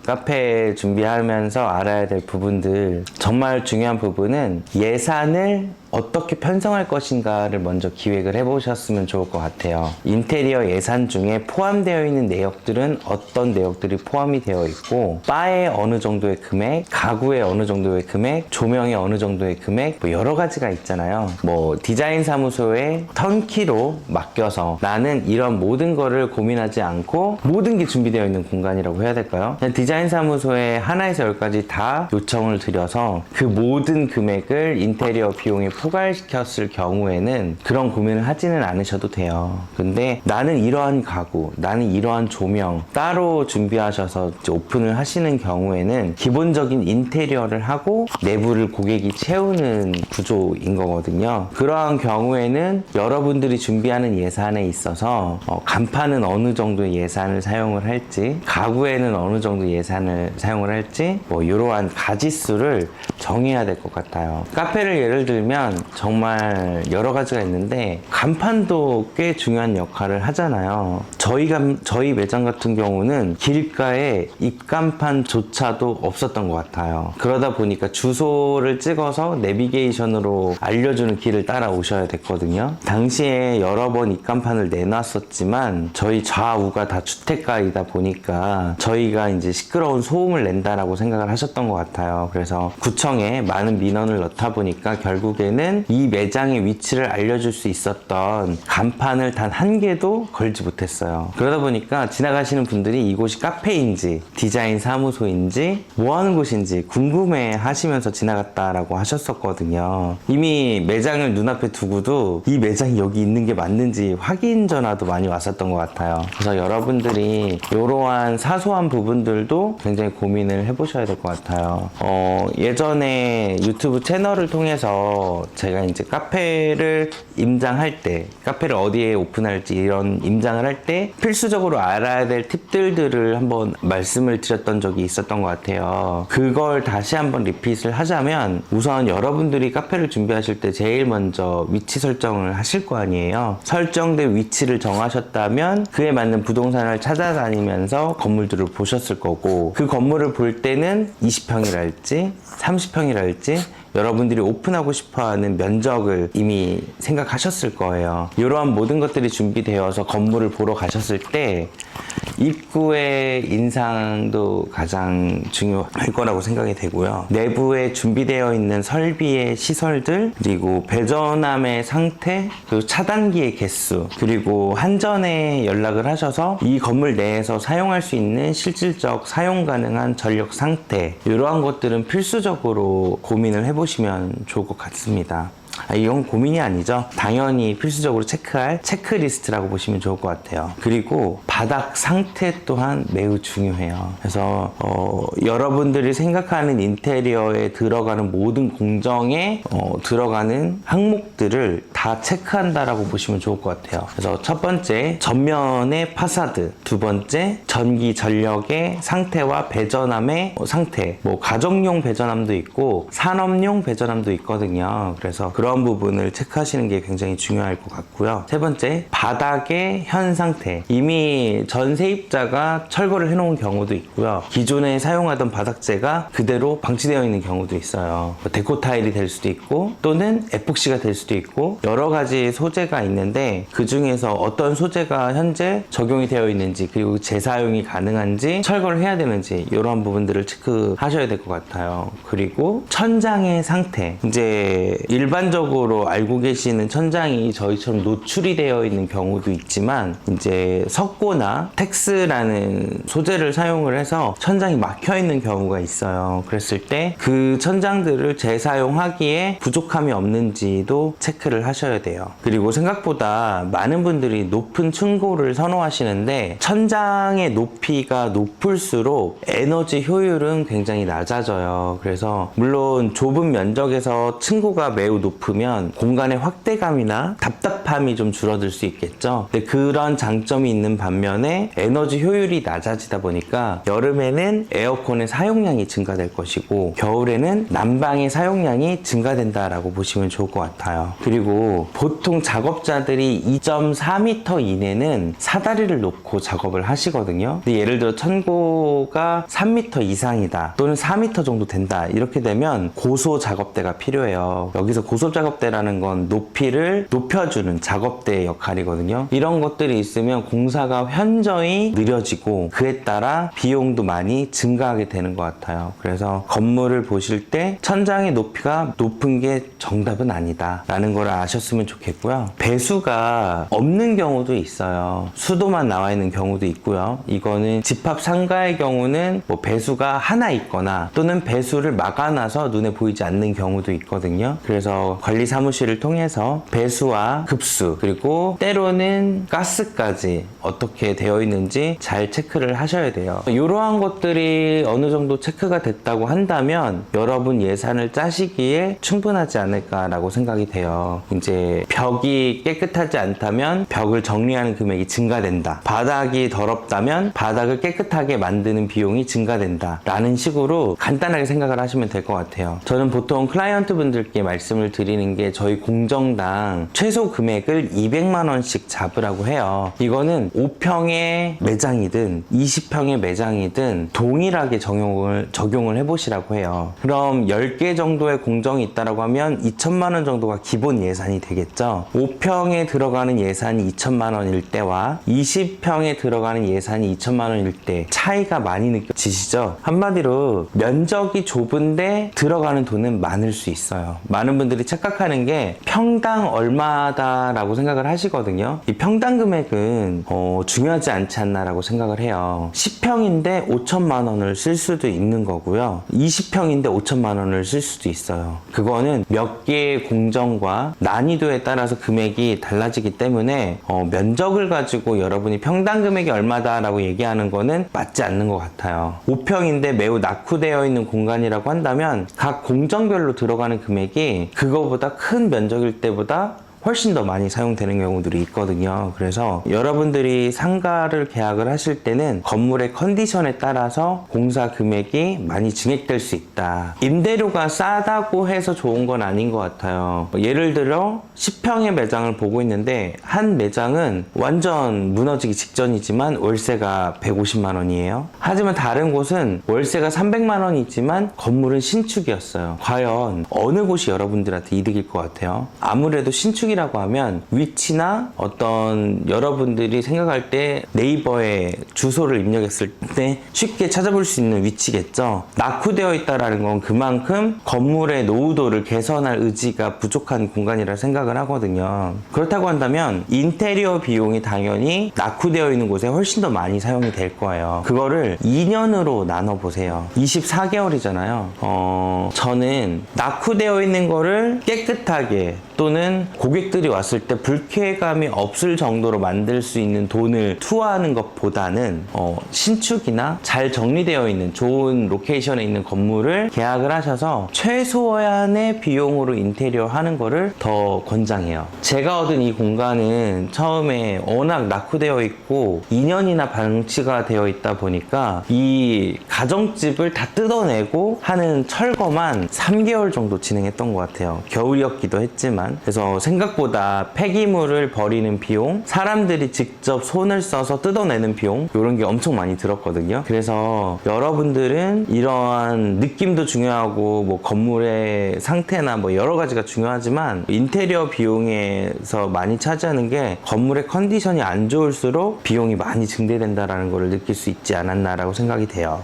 카페 준비하면서 알아야 될 부분들, 정말 중요한 부분은 예산을 어떻게 편성할 것인가를 먼저 기획을 해보셨으면 좋을 것 같아요. 인테리어 예산 중에 포함되어 있는 내역들은 어떤 내역들이 포함이 되어 있고, 바에 어느 정도의 금액, 가구에 어느 정도의 금액, 조명에 어느 정도의 금액, 뭐 여러 가지가 있잖아요. 뭐 디자인 사무소에 턴키로 맡겨서 나는 이런 모든 거를 고민하지 않고 모든 게 준비되어 있는 공간이라고 해야 될까요? 그냥 디자인 사무소에 하나에서 열까지 다 요청을 드려서 그 모든 금액을 인테리어 비용에 포괄시켰을 경우에는 그런 고민을 하지는 않으셔도 돼요. 근데 나는 이러한 가구, 나는 이러한 조명 따로 준비하셔서 오픈을 하시는 경우에는 기본적인 인테리어를 하고 내부를 고객이 채우는 구조인 거거든요. 그러한 경우에는 여러분들이 준비하는 예산에 있어서 간판은 어느 정도 예산을 사용을 할지, 가구에는 어느 정도 예산을 사용을 할지, 뭐 이러한 가지수를 정해야 될 것 같아요. 카페를 예를 들면 정말 여러 가지가 있는데 간판도 꽤 중요한 역할을 하잖아요. 저희 매장 같은 경우는 길가에 입간판조차도 없었던 것 같아요. 그러다 보니까 주소를 찍어서 내비게이션으로 알려주는 길을 따라오셔야 됐거든요. 당시에 여러 번 입간판을 내놨었지만 저희 좌우가 다 주택가이다 보니까 저희가 이제 시끄러운 소음을 낸다라고 생각을 하셨던 것 같아요. 그래서 구청에 많은 민원을 넣다 보니까 결국에는 이 매장의 위치를 알려줄 수 있었던 간판을 단 한 개도 걸지 못했어요. 그러다 보니까 지나가시는 분들이 이곳이 카페인지 디자인 사무소인지 뭐 하는 곳인지 궁금해 하시면서 지나갔다라고 하셨었거든요. 이미 매장을 눈앞에 두고도 이 매장이 여기 있는 게 맞는지 확인 전화도 많이 왔었던 것 같아요. 그래서 여러분들이 이러한 사소한 부분들도 굉장히 고민을 해보셔야 될 것 같아요. 예전에 유튜브 채널을 통해서 제가 이제 카페를 임장할 때, 카페를 어디에 오픈할지 이런 임장을 할 때 필수적으로 알아야 될 팁들을 한번 말씀을 드렸던 적이 있었던 것 같아요. 그걸 다시 한번 리핏을 하자면, 우선 여러분들이 카페를 준비하실 때 제일 먼저 위치 설정을 하실 거 아니에요. 설정된 위치를 정하셨다면 그에 맞는 부동산을 찾아다니면서 건물들을 보셨을 거고, 그 건물을 볼 때는 20평이랄지 30평이랄지 여러분들이 오픈하고 싶어하는 면적을 이미 생각하셨을 거예요. 이러한 모든 것들이 준비되어서 건물을 보러 가셨을 때 입구의 인상도 가장 중요할 거라고 생각이 되고요. 내부에 준비되어 있는 설비의 시설들, 그리고 배전함의 상태, 그리고 차단기의 개수, 그리고 한전에 연락을 하셔서 이 건물 내에서 사용할 수 있는 실질적 사용 가능한 전력 상태, 이러한 것들은 필수적으로 고민을 해보시면 좋을 것 같습니다. 이건 고민이 아니죠. 당연히 필수적으로 체크할 체크리스트라고 보시면 좋을 것 같아요. 그리고 바닥 상태 또한 매우 중요해요. 그래서 여러분들이 생각하는 인테리어에 들어가는 모든 공정에 들어가는 항목들을 다 체크한다라고 보시면 좋을 것 같아요. 그래서 첫 번째, 전면의 파사드. 두 번째, 전기 전력의 상태와 배전함의 상태. 뭐 가정용 배전함도 있고 산업용 배전함도 있거든요. 그래서 그런 부분을 체크하시는 게 굉장히 중요할 것 같고요. 세 번째, 바닥의 현 상태. 이미 전 세입자가 철거를 해놓은 경우도 있고요. 기존에 사용하던 바닥재가 그대로 방치되어 있는 경우도 있어요. 데코 타일이 될 수도 있고 또는 에폭시가 될 수도 있고 여러 가지 소재가 있는데, 그 중에서 어떤 소재가 현재 적용이 되어 있는지, 그리고 재사용이 가능한지, 철거를 해야 되는지, 이런 부분들을 체크하셔야 될 것 같아요. 그리고 천장의 상태. 이제 일반적으로 알고 계시는 천장이 저희처럼 노출이 되어 있는 경우도 있지만, 이제 석고나 텍스라는 소재를 사용을 해서 천장이 막혀 있는 경우가 있어요. 그랬을 때 그 천장들을 재사용하기에 부족함이 없는지도 체크를 하셔야 돼요. 그리고 생각보다 많은 분들이 높은 층고를 선호하시는데, 천장의 높이가 높을수록 에너지 효율은 굉장히 낮아져요. 그래서 물론 좁은 면적에서 층고가 매우 높은 높으면 공간의 확대감이나 답답함이 좀 줄어들 수 있겠죠. 근데 그런 장점이 있는 반면에 에너지 효율이 낮아지다 보니까 여름에는 에어컨의 사용량이 증가될 것이고 겨울에는 난방의 사용량이 증가된다라고 보시면 좋을 것 같아요. 그리고 보통 작업자들이 2.4m 이내는 사다리를 놓고 작업을 하시거든요. 근데 예를 들어 천고가 3m 이상이다 또는 4m 정도 된다 이렇게 되면 고소 작업대가 필요해요. 여기서 고소 작업대라는 건 높이를 높여주는 작업대의 역할이거든요. 이런 것들이 있으면 공사가 현저히 느려지고 그에 따라 비용도 많이 증가하게 되는 것 같아요. 그래서 건물을 보실 때 천장의 높이가 높은 게 정답은 아니다 라는 걸 아셨으면 좋겠고요. 배수가 없는 경우도 있어요. 수도만 나와 있는 경우도 있고요. 이거는 집합 상가의 경우는 뭐 배수가 하나 있거나 또는 배수를 막아놔서 눈에 보이지 않는 경우도 있거든요. 그래서 관리 사무실을 통해서 배수와 급수 그리고 때로는 가스까지 어떻게 되어 있는지 잘 체크를 하셔야 돼요. 이러한 것들이 어느 정도 체크가 됐다고 한다면 여러분 예산을 짜시기에 충분하지 않을까라고 생각이 돼요. 이제 벽이 깨끗하지 않다면 벽을 정리하는 금액이 증가된다. 바닥이 더럽다면 바닥을 깨끗하게 만드는 비용이 증가된다. 라는 식으로 간단하게 생각을 하시면 될 것 같아요. 저는 보통 클라이언트 분들께 말씀을 드리는 게 저희 공정당 최소 금액을 200만 원씩 잡으라고 해요. 이거는 5평의 매장이든 20평의 매장이든 동일하게 적용을 해보시라고 해요. 그럼 10개 정도의 공정이 있다라고 하면 2천만 원 정도가 기본 예산이 되겠죠. 5평에 들어가는 예산이 2천만 원일 때와 20평에 들어가는 예산이 2천만 원일 때 차이가 많이 느껴지시죠? 한마디로 면적이 좁은데 들어가는 돈은 많을 수 있어요. 많은 분들이 착각하는 게 평당 얼마다라고 생각을 하시거든요. 이 평당 금액은 중요하지 않지 않나라고 생각을 해요. 10평인데 5천만 원을 쓸 수도 있는 거고요. 20평인데 5천만 원을 쓸 수도 있어요. 그거는 몇 개의 공정과 난이도에 따라서 금액이 달라지기 때문에 면적을 가지고 여러분이 평당 금액이 얼마다라고 얘기하는 거는 맞지 않는 것 같아요. 5평인데 매우 낙후되어 있는 공간이라고 한다면 각 공정별로 들어가는 금액이 그거보다 큰 면적일 때보다 훨씬 더 많이 사용되는 경우들이 있거든요. 그래서 여러분들이 상가를 계약을 하실 때는 건물의 컨디션에 따라서 공사 금액이 많이 증액될 수 있다. 임대료가 싸다고 해서 좋은 건 아닌 것 같아요. 예를 들어 10평의 매장을 보고 있는데 한 매장은 완전 무너지기 직전이지만 월세가 150만 원이에요. 하지만 다른 곳은 월세가 300만 원이지만 건물은 신축이었어요. 과연 어느 곳이 여러분들한테 이득일 것 같아요? 아무래도 신축 이라고 하면 위치나 어떤 여러분들이 생각할 때 네이버에 주소를 입력했을 때 쉽게 찾아볼 수 있는 위치겠죠. 낙후되어 있다라는 건 그만큼 건물의 노후도를 개선할 의지가 부족한 공간이라 생각을 하거든요. 그렇다고 한다면 인테리어 비용이 당연히 낙후되어 있는 곳에 훨씬 더 많이 사용이 될 거예요. 그거를 2년으로 나눠보세요. 24개월이잖아요. 저는 낙후되어 있는 거를 깨끗하게 또는 고객들이 왔을 때 불쾌감이 없을 정도로 만들 수 있는 돈을 투하하는 것보다는 신축이나 잘 정리되어 있는 좋은 로케이션에 있는 건물을 계약을 하셔서 최소한의 비용으로 인테리어 하는 거를 더 권장해요. 제가 얻은 이 공간은 처음에 워낙 낙후되어 있고 2년이나 방치가 되어 있다 보니까 이 가정집을 다 뜯어내고 하는 철거만 3개월 정도 진행했던 것 같아요. 겨울이었기도 했지만. 그래서 생각보다 폐기물을 버리는 비용, 사람들이 직접 손을 써서 뜯어내는 비용 이런 게 엄청 많이 들었거든요. 그래서 여러분들은 이러한 느낌도 중요하고 뭐 건물의 상태나 뭐 여러 가지가 중요하지만 인테리어 비용에서 많이 차지하는 게 건물의 컨디션이 안 좋을수록 비용이 많이 증대된다라는 걸 느낄 수 있지 않았나라고 생각이 돼요.